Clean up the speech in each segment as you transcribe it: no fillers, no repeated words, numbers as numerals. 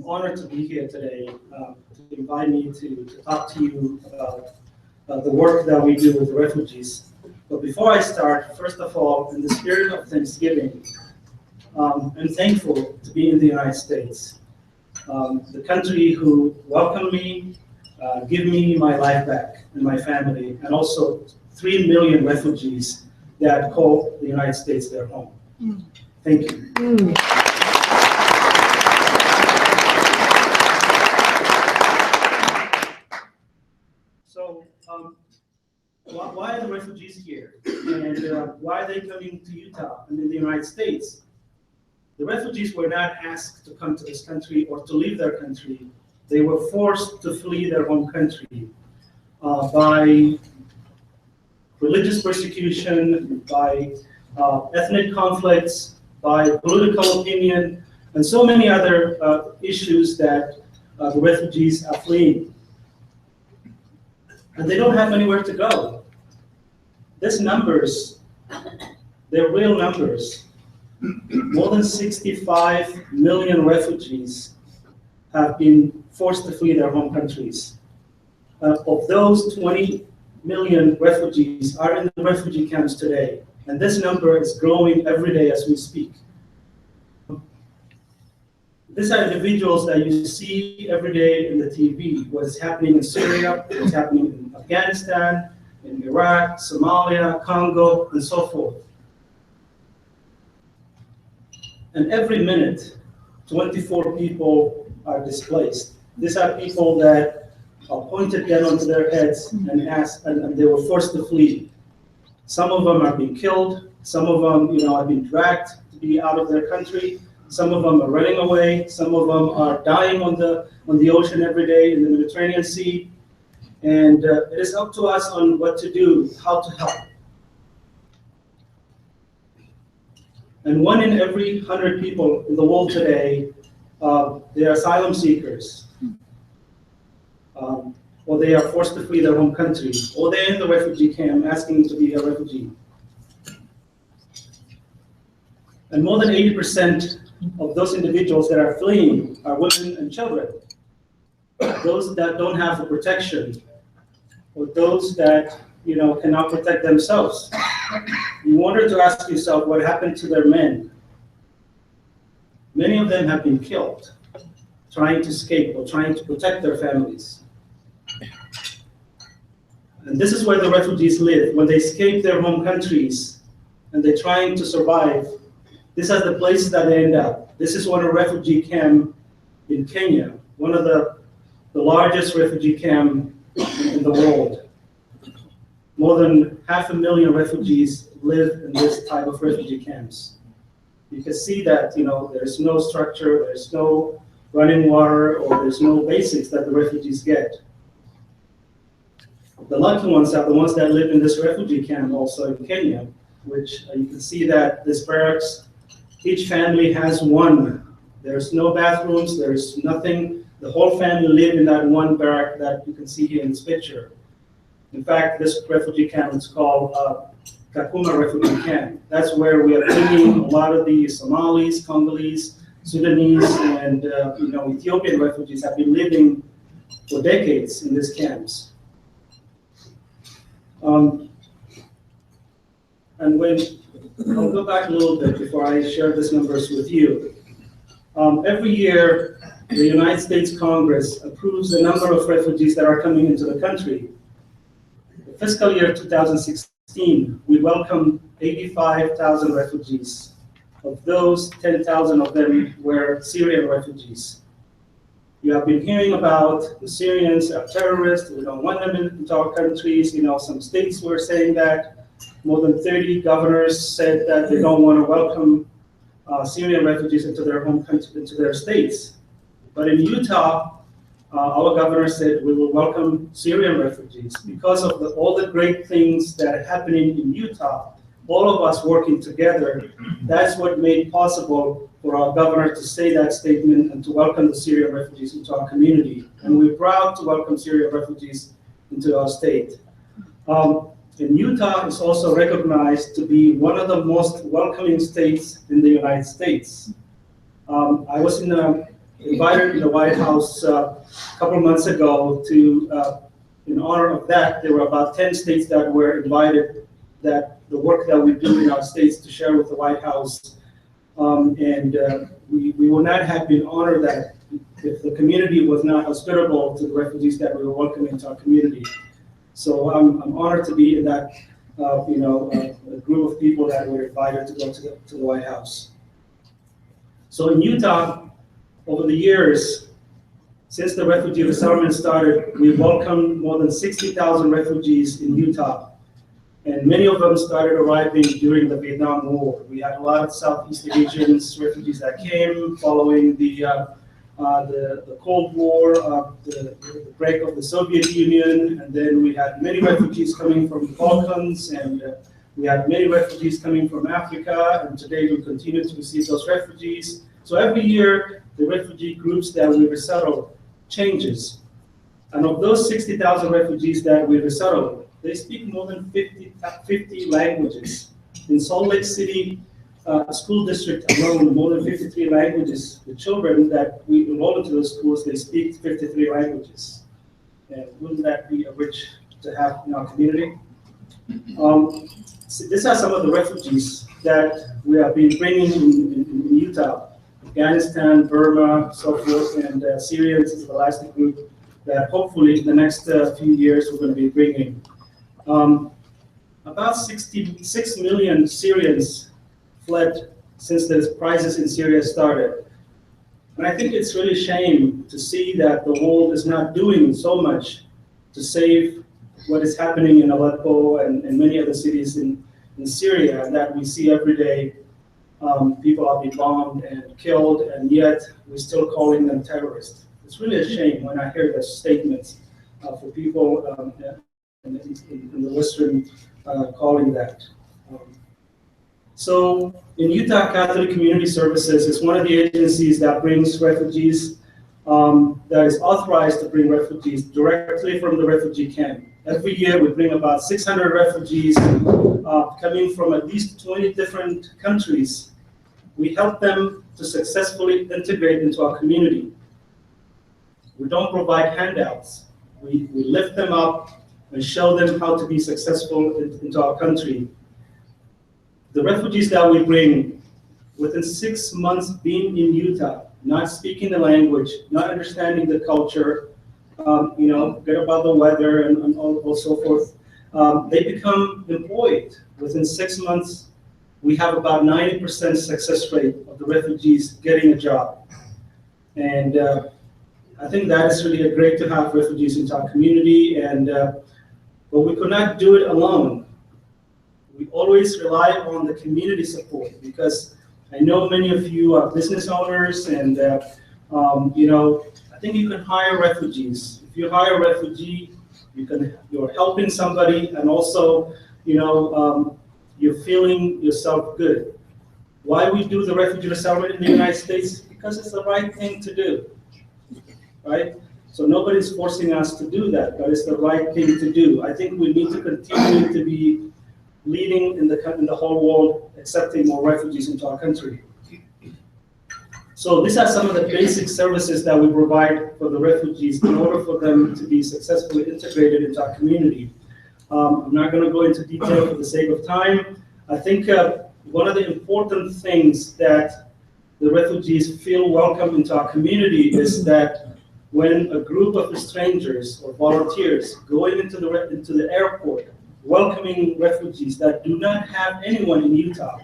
honored to be here today to invite me to talk to you about the work that we do with the refugees. But before I start, first of all, in the spirit of Thanksgiving, I'm thankful to be in the United States, the country who welcomed me, give me my life back and my family, and also 3 million refugees that call the United States their home. Thank you. So, why are the refugees here? And why are they coming to Utah and in the United States? The refugees were not asked to come to this country or to leave their country. They were forced to flee their home country by religious persecution, by ethnic conflicts, by political opinion, and so many other issues that the refugees are fleeing. And they don't have anywhere to go. These numbers, they're real numbers. More than 65 million refugees have been forced to flee their home countries. Of those, 20 million refugees are in the refugee camps today. And this number is growing every day as we speak. These are individuals that you see every day in the TV, what's happening in Syria, what's happening in Afghanistan, in Iraq, Somalia, Congo, and so forth. And every minute, 24 people are displaced. These are people that pointed gun onto their heads and they were forced to flee. Some of them are being killed. Some of them, have been dragged to be out of their country. Some of them are running away. Some of them are dying on the ocean every day in the Mediterranean Sea. And it is up to us on what to do, how to help. And 1 in every 100 people in the world today, they are asylum seekers. Or they are forced to flee their home country, or they're in the refugee camp asking to be a refugee. And more than 80% of those individuals that are fleeing are women and children. Those that don't have the protection, or those that cannot protect themselves. You wanted to ask yourself what happened to their men. Many of them have been killed, trying to escape or trying to protect their families. And this is where the refugees live. When they escape their home countries and they're trying to survive, these are the places that they end up. This is one refugee camp in Kenya, one of the largest refugee camp in the world. More than 500,000 refugees live in this type of refugee camps. You can see that there's no structure, there's no running water, or there's no basics that the refugees get. The lucky ones are the ones that live in this refugee camp also in Kenya, which you can see that this barracks, each family has one. There's no bathrooms, there's nothing. The whole family live in that one barrack that you can see here in this picture. In fact, this refugee camp is called Kakuma Refugee Camp. That's where we are bringing a lot of the Somalis, Congolese, Sudanese, and Ethiopian refugees have been living for decades in these camps. And I'll go back a little bit before I share these numbers with you. Every year, the United States Congress approves the number of refugees that are coming into the country. The fiscal year 2016, we welcomed 85,000 refugees. Of those, 10,000 of them were Syrian refugees. You have been hearing about the Syrians are terrorists, we don't want them into our countries. Some states were saying that. More than 30 governors said that they don't want to welcome Syrian refugees into their home country, into their states. But in Utah, our governor said we will welcome Syrian refugees because of all the great things that are happening in Utah. All of us working together, that's what made possible for our governor to say that statement and to welcome the Syrian refugees into our community. And we're proud to welcome Syrian refugees into our state. And Utah is also recognized to be one of the most welcoming states in the United States. I was in invited in the White House a couple months ago to, in honor of that, there were about 10 states that were invited, that the work that we do in our states to share with the White House. We would not have been honored that if the community was not hospitable to the refugees that we were welcoming into our community. So I'm honored to be in that, a group of people that were invited to go to the White House. So in Utah, over the years, since the refugee resettlement started, we welcomed more than 60,000 refugees in Utah. And many of them started arriving during the Vietnam War. We had a lot of Southeast Asian refugees that came following the Cold War, the break of the Soviet Union, and then we had many refugees coming from the Balkans, and we had many refugees coming from Africa, and today we continue to receive those refugees. So every year, the refugee groups that we resettle changes. And of those 60,000 refugees that we resettled, they speak more than 50 languages. In Salt Lake City school district alone, more than 53 languages. The children that we enroll into those schools, they speak 53 languages. And wouldn't that be a rich to have in our community? So these are some of the refugees that we have been bringing in Utah. Afghanistan, Burma, so forth, and Syrians is the last group that hopefully in the next few years we're going to be bringing. About 66 million Syrians fled since the crisis in Syria started. And I think it's really a shame to see that the world is not doing so much to save what is happening in Aleppo and many other cities in Syria, and that we see every day. People are being bombed and killed, and yet we're still calling them terrorists. It's really a shame when I hear those statements for people in the Western calling that. So in Utah, Catholic Community Services is one of the agencies that brings refugees, that is authorized to bring refugees directly from the refugee camp. Every year we bring about 600 refugees coming from at least 20 different countries. We help them to successfully integrate into our community. We don't provide handouts. We lift them up and show them how to be successful into our country. The refugees that we bring, within 6 months being in Utah, not speaking the language, not understanding the culture, get about the weather and all so forth, they become employed. Within 6 months, we have about 90% success rate of the refugees getting a job. And I think that is really great to have refugees into our community, but we could not do it alone. We always rely on the community support, because I know many of you are business owners, and I think you can hire refugees. If you hire a refugee, you're helping somebody, and also you're feeling yourself good. Why we do the refugee resettlement in the United States? Because it's the right thing to do, right? So nobody's forcing us to do that, but it's the right thing to do. I think we need to continue to be leading in the whole world, accepting more refugees into our country. So these are some of the basic services that we provide for the refugees in order for them to be successfully integrated into our community. I'm not going to go into detail for the sake of time. I think one of the important things that the refugees feel welcome into our community is that when a group of strangers or volunteers going into the airport, welcoming refugees that do not have anyone in Utah,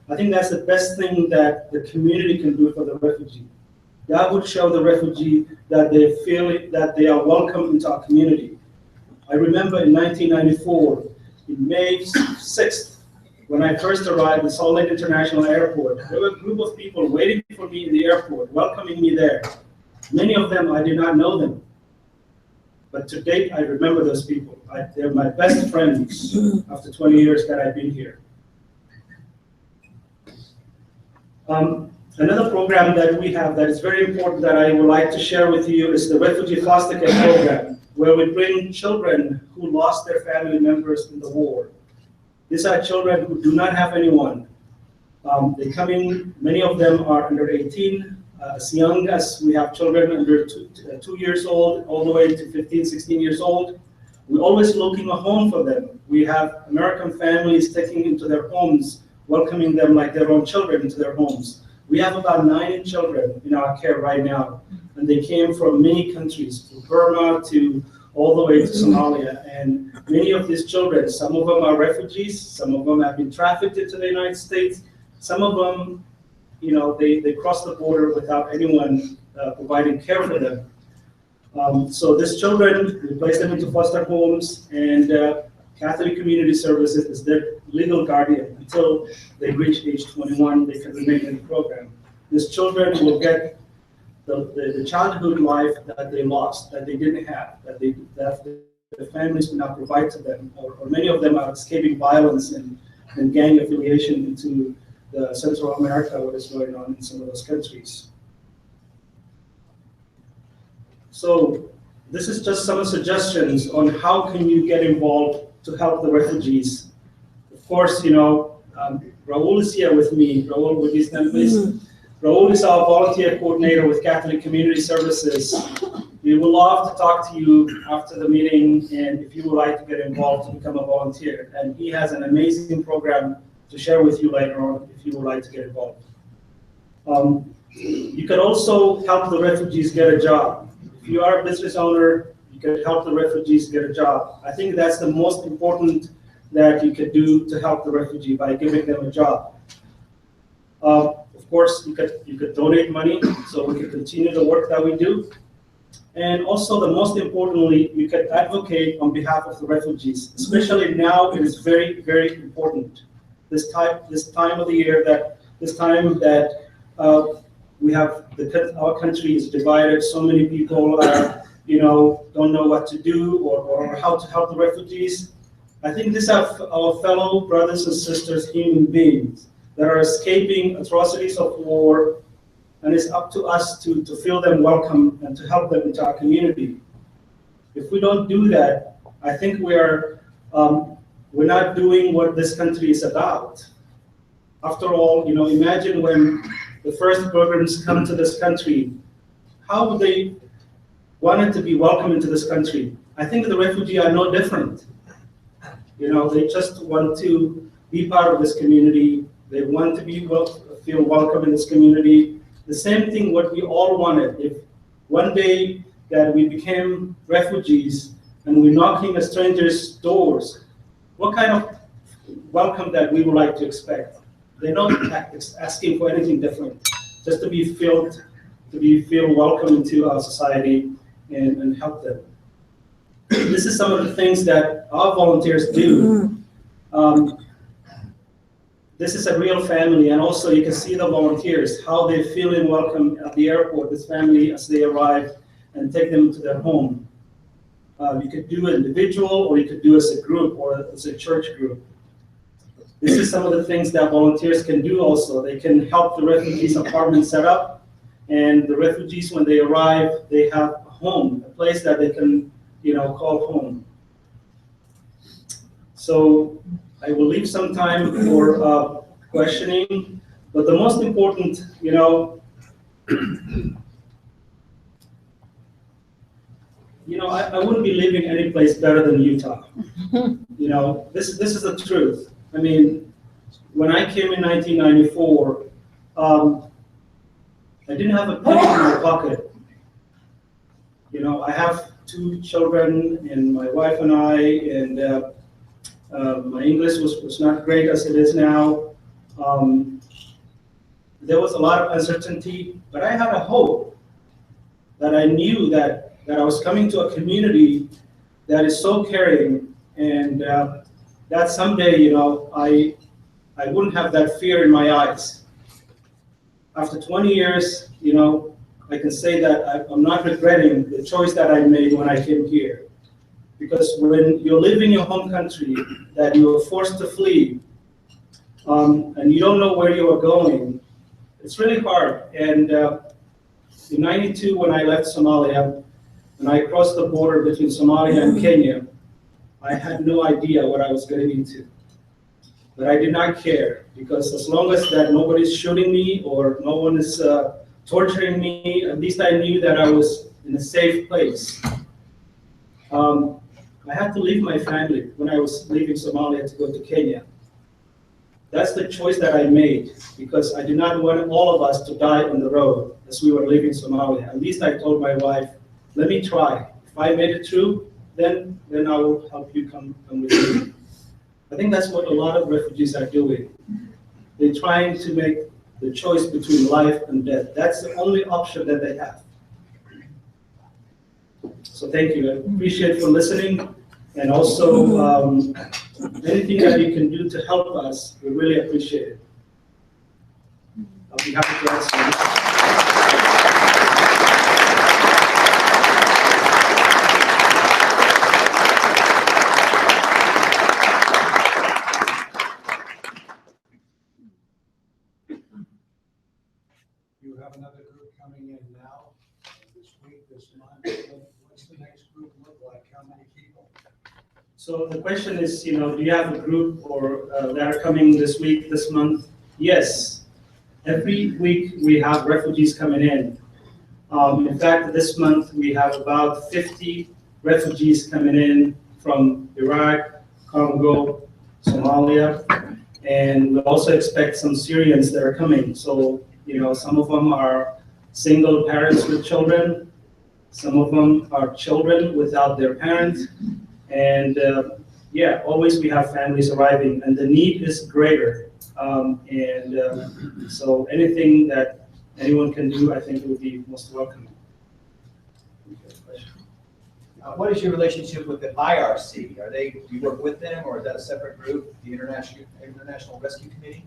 I think that's the best thing that the community can do for the refugee. That would show the refugee that they feel that they are welcome into our community. I remember in 1994, in May 6th, when I first arrived at Salt Lake International Airport, there were a group of people waiting for me in the airport, welcoming me there. Many of them, I did not know them. But to date, I remember those people. They're my best friends after 20 years that I've been here. Another program that we have that is very important that I would like to share with you is the Refugee Foster Care Program, where we bring children who lost their family members in the war. These are children who do not have anyone. They come in, many of them are under 18. as young as we have children under 2 years old, all the way to 15, 16 years old. We're always looking a home for them. We have American families taking into their homes, welcoming them like their own children into their homes. We have about 9 children in our care right now, and they came from many countries, from Burma to all the way to Somalia. And many of these children, some of them are refugees, some of them have been trafficked into the United States, some of them, they crossed the border without anyone providing care for them. So these children, we place them into foster homes, and Catholic Community Services is their legal guardian until they reach age 21. They can remain in the program. These children will get the childhood life that they lost, that they didn't have, that the families could not provide to them, or many of them are escaping violence and gang affiliation into Central America, what is going on in some of those countries. So this is just some suggestions on how can you get involved to help the refugees. Of course, Raul is here with me. Raul, would you stand, please? Raul is our volunteer coordinator with Catholic Community Services. We would love to talk to you after the meeting, and if you would like to get involved to become a volunteer. And he has an amazing program to share with you later on if you would like to get involved. You can also help the refugees get a job. If you are a business owner, you can help the refugees get a job. I think that's the most important that you could do to help the refugee, by giving them a job. Of course, you could donate money so we can continue the work that we do. And also, the most importantly, you can advocate on behalf of the refugees. Especially now, it is very, very important. This time of the year, we have our country is divided. So many people, don't know what to do or how to help the refugees. I think these are our fellow brothers and sisters, human beings, that are escaping atrocities of war, and it's up to us to feel them welcome and to help them into our community. If we don't do that, I think we're not doing what this country is about. After all, imagine when the first pilgrims come to this country, how would they want to be welcome into this country? I think the refugees are no different. They just want to be part of this community. They want to feel welcome in this community. The same thing what we all wanted. If one day that we became refugees and we're knocking a stranger's doors, what kind of welcome that we would like to expect? They're not asking for anything different, just to feel welcome into our society and help them. This is some of the things that our volunteers do. This is a real family, and also you can see the volunteers, how they're feeling welcome at the airport, this family, as they arrive, and take them to their home. You could do it individual, or you could do as a group, or as a church group. This is some of the things that volunteers can do also. They can help the refugees' apartment set up, and the refugees, when they arrive, they have a home, a place that they can, call home. So I will leave some time for questioning, but the most important, I wouldn't be living any place better than Utah. This is the truth. I mean, when I came in 1994, I didn't have a penny in my pocket. I have 2 children, and my wife and I, and my English was not great as it is now. There was a lot of uncertainty, but I had a hope that I knew that I was coming to a community that is so caring, and that someday, I wouldn't have that fear in my eyes. After 20 years, I can say that I'm not regretting the choice that I made when I came here. Because when you live in your home country, that you are forced to flee, and you don't know where you are going, it's really hard. And in '92, when I left Somalia, and I crossed the border between Somalia and Kenya, I had no idea what I was getting into. But I did not care, because as long as that nobody's shooting me or no one is torturing me. At least I knew that I was in a safe place. I had to leave my family when I was leaving Somalia to go to Kenya. That's the choice that I made because I did not want all of us to die on the road as we were leaving Somalia. At least I told my wife, let me try. If I made it through, then I will help you come with me. I think that's what a lot of refugees are doing. They're trying to make the choice between life and death. That's the only option that they have. So thank you. I appreciate for listening, and also anything that you can do to help us, we really appreciate it. I'll be happy to answer. You have another group coming in now, this week, this month. What's the next group look like? How many people? So the question is, do you have a group or that are coming this week, this month? Yes. Every week we have refugees coming in. In fact, this month we have about 50 refugees coming in from Iraq, Congo, Somalia, and we also expect some Syrians that are coming. So, some of them are single parents with children. Some of them are children without their parents. And always we have families arriving, and the need is greater. So anything that anyone can do, I think it would be most welcome. What is your relationship with the IRC? Do you work with them, or is that a separate group, the International Rescue Committee?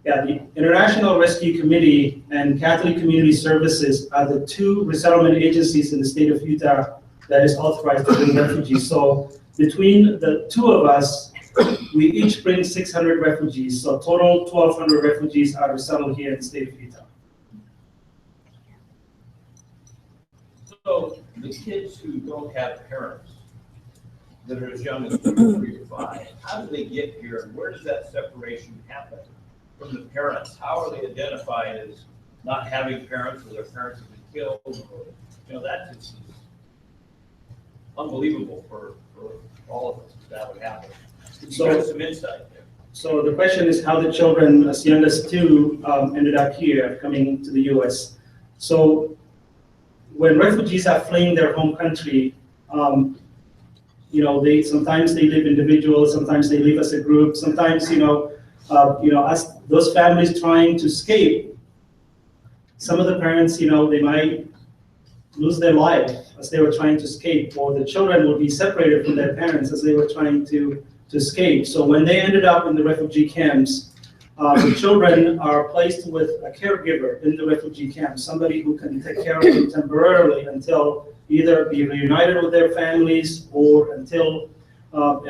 Yeah, the International Rescue Committee and Catholic Community Services are the two resettlement agencies in the state of Utah that is authorized to bring refugees. So between the two of us, we each bring 600 refugees. So total 1,200 refugees are resettled here in the state of Utah. So the kids who don't have parents that are as young as 3 or 5, how do they get here, and where does that separation happen from the parents? How are they identified as not having parents, or their parents have been killed? Or, that is unbelievable for all of us that would happen. So give us some insight there. So the question is how the children, as young as 2, ended up here, coming to the U.S. So when refugees are fleeing their home country, sometimes they live individuals, sometimes they live as a group, sometimes, as those families trying to escape, some of the parents, they might lose their life as they were trying to escape, or the children will be separated from their parents as they were trying to escape. So when they ended up in the refugee camps, the children are placed with a caregiver in the refugee camp, somebody who can take care of them temporarily until either be reunited with their families or until a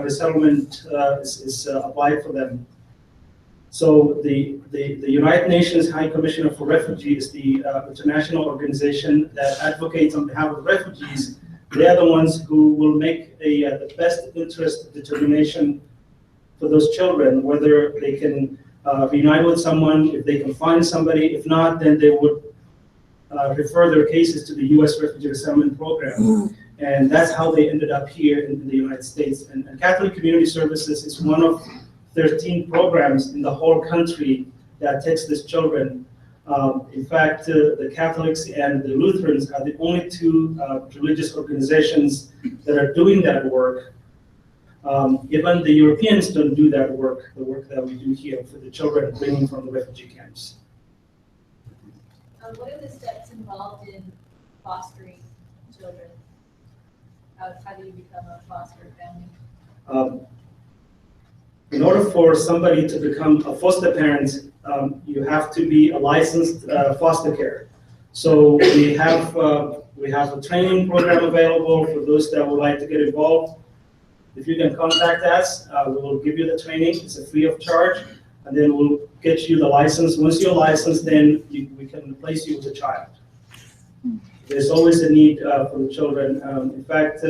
resettlement is applied for them. So the United Nations High Commissioner for Refugees, the international organization that advocates on behalf of refugees, they are the ones who will make the best interest determination for those children, whether they can reunite with someone, if they can find somebody. If not, then they would refer their cases to the U.S. Refugee Resettlement Program. And that's how they ended up here in the United States. And Catholic Community Services is one of 13 programs in the whole country that takes these children. In fact, the Catholics and the Lutherans are the only 2 religious organizations that are doing that work. Even the Europeans don't do that work, the work that we do here for the children bringing from the refugee camps. What are the steps involved in fostering children? How do you become a foster family? In order for somebody to become a foster parent, you have to be a licensed foster care. So we have a training program available for those that would like to get involved. If you can contact us, we will give you the training. It's a free of charge, and then we'll get you the license. Once you're licensed, then we can place you with a child. There's always a need for the children. In fact,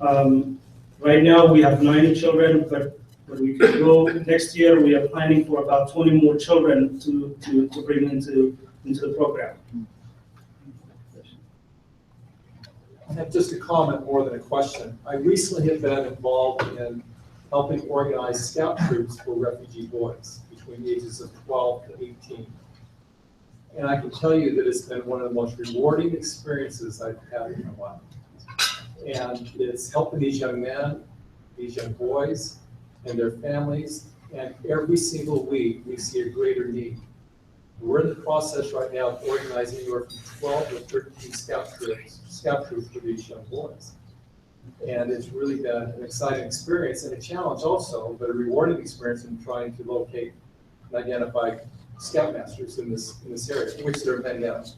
right now we have 90 children, but we could go next year. We are planning for about 20 more children to bring into into the program. I have just a comment more than a question. I recently have been involved in helping organize scout troops for refugee boys between the ages of 12 to 18. And I can tell you that it's been one of the most rewarding experiences I've had in my life. And it's helping these young men, these young boys, and their families. And every single week, we see a greater need. We're in the process right now of organizing anywhere from 12 to 13 scout troops for these young boys. And it's really been an exciting experience and a challenge also, but a rewarding experience in trying to locate and identify scoutmasters in this area, in which there are many of.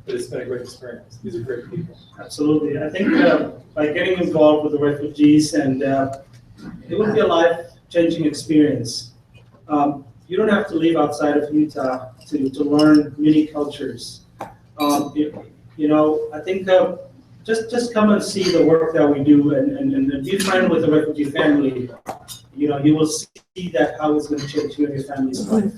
But it's been a great experience. These are great people. Absolutely. I think by getting involved with the refugees, and it would be a life-changing experience. You don't have to leave outside of Utah to learn many cultures. You know, I think just come and see the work that we do and be friendly with the refugee family. You know, you will see that how it's going to change you and your family's life.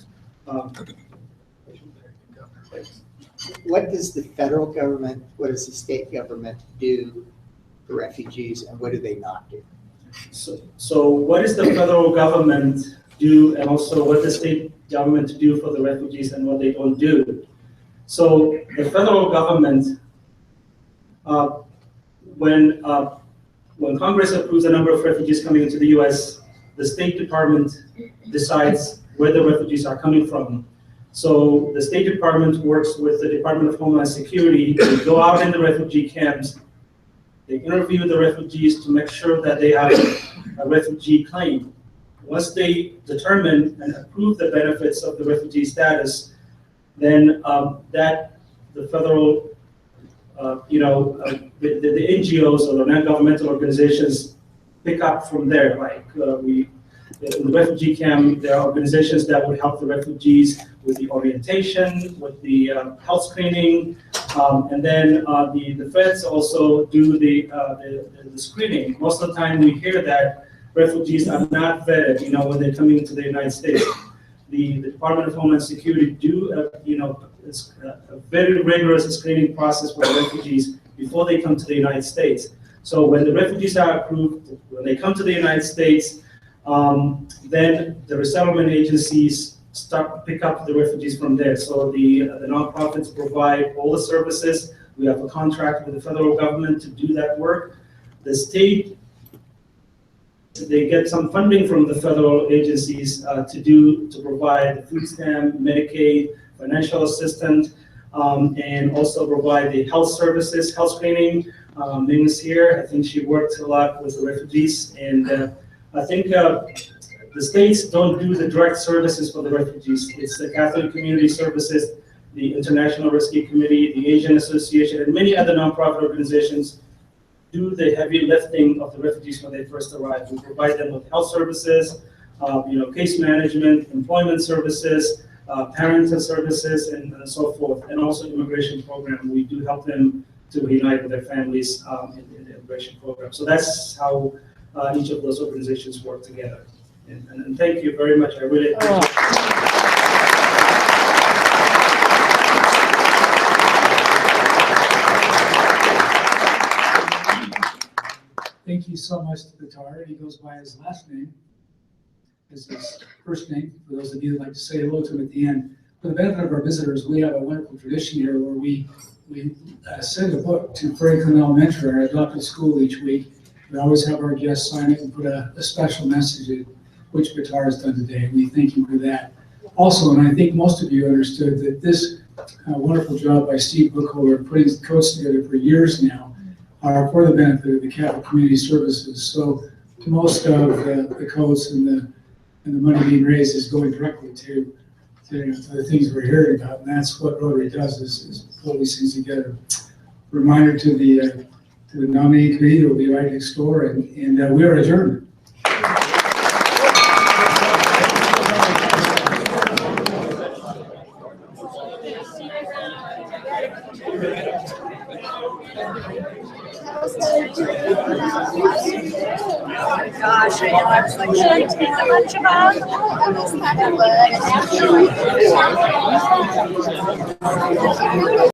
What does the federal government, what does the state government do for refugees, and what do they not do? So what does the federal government do, and also what the state government do for the refugees and what they don't do? So the federal government, when Congress approves a number of refugees coming into the U.S., the State Department decides where the refugees are coming from. So the State Department works with the Department of Homeland Security. They go out in the refugee camps. They interview the refugees to make sure that they have a refugee claim. Once they determine and approve the benefits of the refugee status, then the federal, the NGOs or the non-governmental organizations pick up from there. Like in the refugee camp, there are organizations that would help the refugees with the orientation, with the health screening, and then the feds also do the screening. Most of the time, we hear that refugees are not vetted, when they're coming into the United States. The Department of Homeland Security do, it's a very rigorous screening process for the refugees before they come to the United States. So when the refugees are approved, when they come to the United States, then the resettlement agencies pick up the refugees from there. So the nonprofits provide all the services. We have a contract with the federal government to do that work. The state, they get some funding from the federal agencies to provide the food stamp, Medicaid, financial assistance, and also provide the health services, health screening. Ming is here. I think she worked a lot with the refugees, and I think the states don't do the direct services for the refugees. It's the Catholic Community Services, the International Rescue Committee, the Asian Association, and many other nonprofit organizations do the heavy lifting of the refugees when they first arrive. We provide them with health services, case management, employment services, parental services, and so forth, and also immigration program. We do help them to reunite with their families in the immigration program. So that's how each of those organizations work together. And thank you very much. I really appreciate it. Thank you so much to Batar. He goes by his last name as his first name, for those of you who'd like to say hello to him at the end. For the benefit of our visitors, we have a wonderful tradition here where we send a book to Franklin Elementary, our adopted school, each week. We always have our guests sign it and put a special message in, which Batar has done today. We thank him for that. Also, and I think most of you understood that this wonderful job by Steve Bookholder putting codes together for years now are for the benefit of the Catholic Community Services. So most of the codes and the money being raised is going directly to the things we're hearing about, and that's what Rotary does is pull these things together. Reminder to the nominating committee that will be right next door, and we are adjourned. Gosh, I know. I was like, should I take a bunch of them? I was kind of good.